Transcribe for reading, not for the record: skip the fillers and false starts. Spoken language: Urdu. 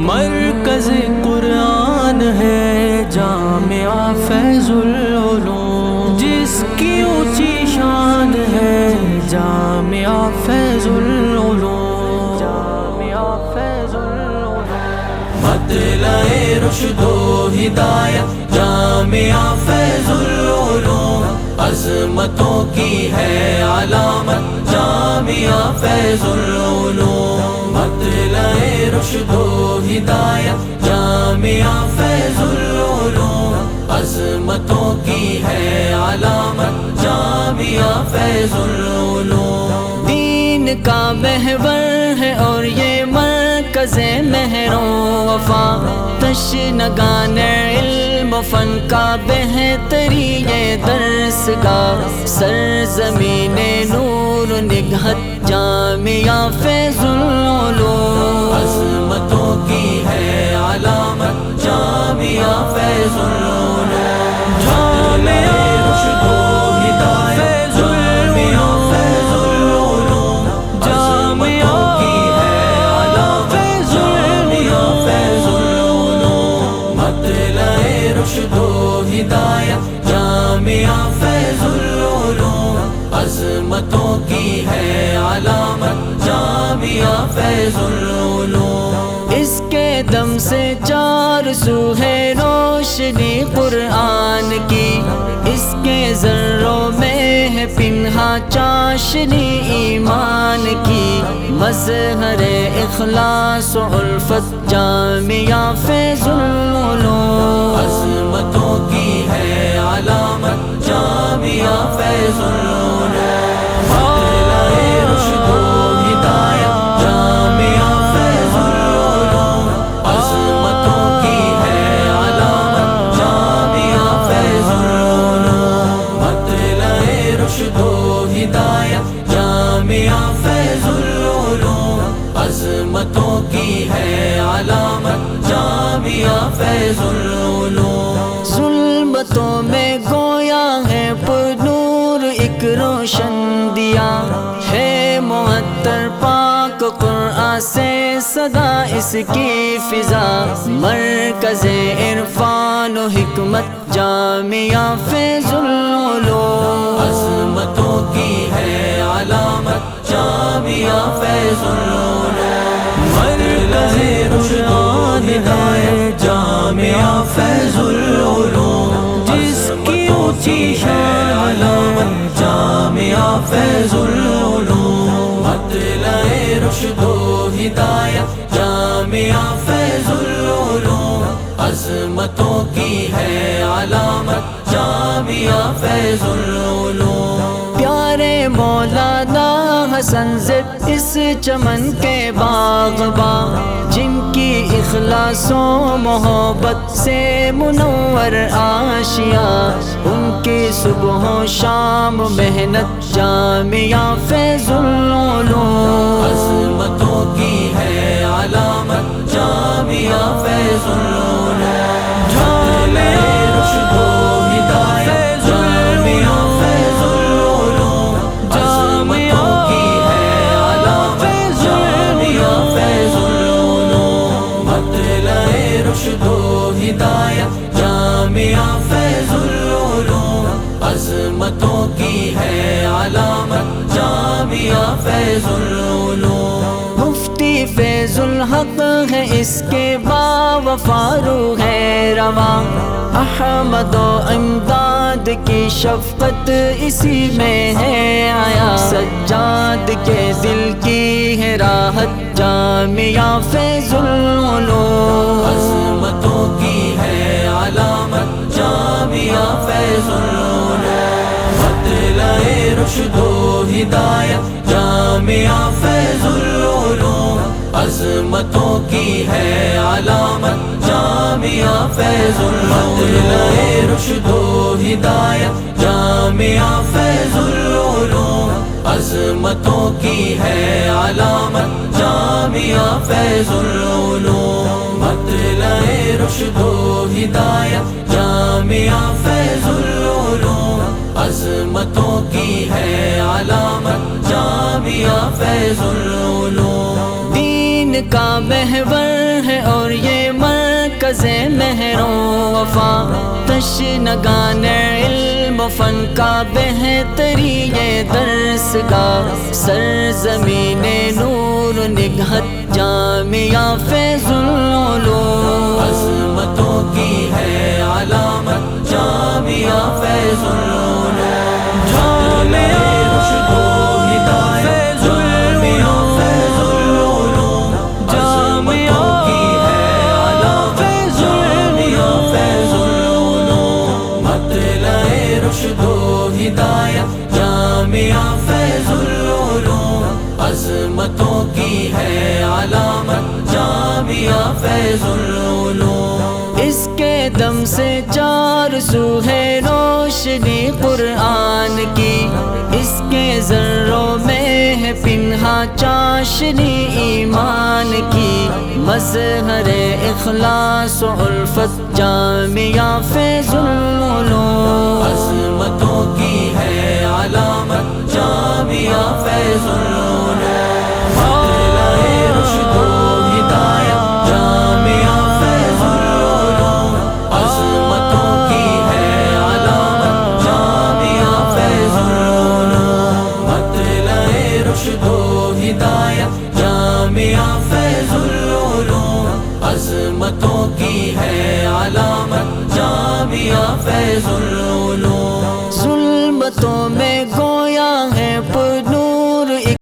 مرکز قرآن ہے جامعہ فیض العلوم، جس کی اونچی شان ہے جامعہ فیض العلوم، جامعہ فیض العلوم، مطلع رشد و ہدایت جامعہ فیض العلوم، عظمتوں کی ہے علامت جامعہ فیض العلوم، مطلع رشد و ہدایت جامعہ فیض العلوم، عظمتوں کی ہے علامت جامعہ فیض العلوم، دین کا محور ہے اور یہ مرکز مہر و وفا، تشنگان علم و فن کا بہتری یہ درسگاہ، سرزمین نور و نگہت جامعہ فیض العلوم، عظمتوں کی ہے علامت جامعہ فیض العلوم، جامعہ رشد و ہدایت جامعہ فیض العلوم، عظمتوں کی ہے علامت جامعہ فیض العلوم، مطلع رشد و ہدایت جامعہ فیض العلوم، عظمتوں کی ہے علامت جامعہ فیض العلوم، اس کے دم سے چار سو ہے روشنی قرآن کی، اس کے ذروں میں ہے پنہا چاشنی ایمان کی، مظہر اخلاص و الفت جامعہ فیض العلوم، عظمتوں کی ہے علامت جامعہ فیض العلوم، مطلع رشد و ہدایت جامعہ فیض العلوم، عظمتوں کی ہے علامت جامعہ فیض العلوم، مطلع رشد و ہدایت جامعہ فیض العلوم، عظمتوں کی ہے علامت جامعہ فیض العلوم، ظلمتوں میں گویا ہے پر نور ایک روشن دیا، ہے معطر پاک قرآن سے صدا اس کی فضا، مرکز عرفان و حکمت جامعہ فیض العلوم، عظمتوں کی ہے علامت جامعہ فیض العلوم، مرکز رشد و ہدایت جامعہ فیض العلوم، جس کی اونچی شان علامت جامعہ فیض العلوم، مطلع رشد و ہدایت جامعہ فیض العلوم، عظمتوں کی ہے علامت جامعہ فیض العلوم، پیارے مولانا حسن زد اس چمن کے باغباں، جن کی اخلاص و محبت سے منور آشیاں، ان کی صبح و شام محنت جامعہ فیض العلوم، عظمتوں کی ہے علامت جامعہ فیض العلوم، جامعہ رشد و ہدایت جامعہ فیض العلوم، عظمتوں کی ہے علامت جامعہ فیض العلوم، مطلع رشد و ہدایت جامعہ فیض العلوم، عظمتوں کی ہے علامت جامعہ فیض العلوم، مفتی فیض الحق ہے اس کے باوفا روح ہے رواں، احمد و امداد کی شفقت اسی میں ہے آیا، سجاد کے دل کی ہے راحت جامعہ فیض العلوم، عظمتوں کی ہے علامت جامعہ فیض العلوم، مطلع رشد و ہدایت جامعہ فیض العلوم، عظمتوں کی ہے علامت جامعہ فیض العلوم، مطلع رشد و ہدایت جامعہ فیض العلوم، عظمتوں کی ہے علامت جامعہ فیض العلوم، مطلع رشد و ہدایت جامعہ فیض العلوم، عظمتوں کی ہے علامت جامعہ فیض العلوم۔ دین کا محور ہے اور یہ مرکز مہر و وفا، تشنگان علم و فن کا بہترین یہ درس گاہ، سرزمین نور و نگہت جامعہ فیض العلوم، عظمتوں کی ہے علامت جامعہ فیض العلوم، جامعہ رشد و ہدایت جامعہ فیض العلوم، عظمتوں کی ہے علامت جامعہ فیض العلوم، مطلع رشد و ہدایت جامعہ فیض العلوم، عظمتوں کی ہے علامت جامعہ فیض العلوم۔ اس کے دم سے چار سو ہے روشنی قرآن کی، اس کے ذروں میں ہے پنہا چاشنی ایمان کی، مظہر اخلاص و الفت جامعہ فیض العلوم، عظمتوں کی ہے علامت جامعہ فیض العلوم، مطلع رشد و ہدایت جامعہ فیض العلوم، عظمتوں کی ہے علامت جامعہ فیض العلوم، مطلع رشد و ہدایت جامعہ فیض العلوم، عظمتوں کی ہے علامت جامعہ فیض العلوم۔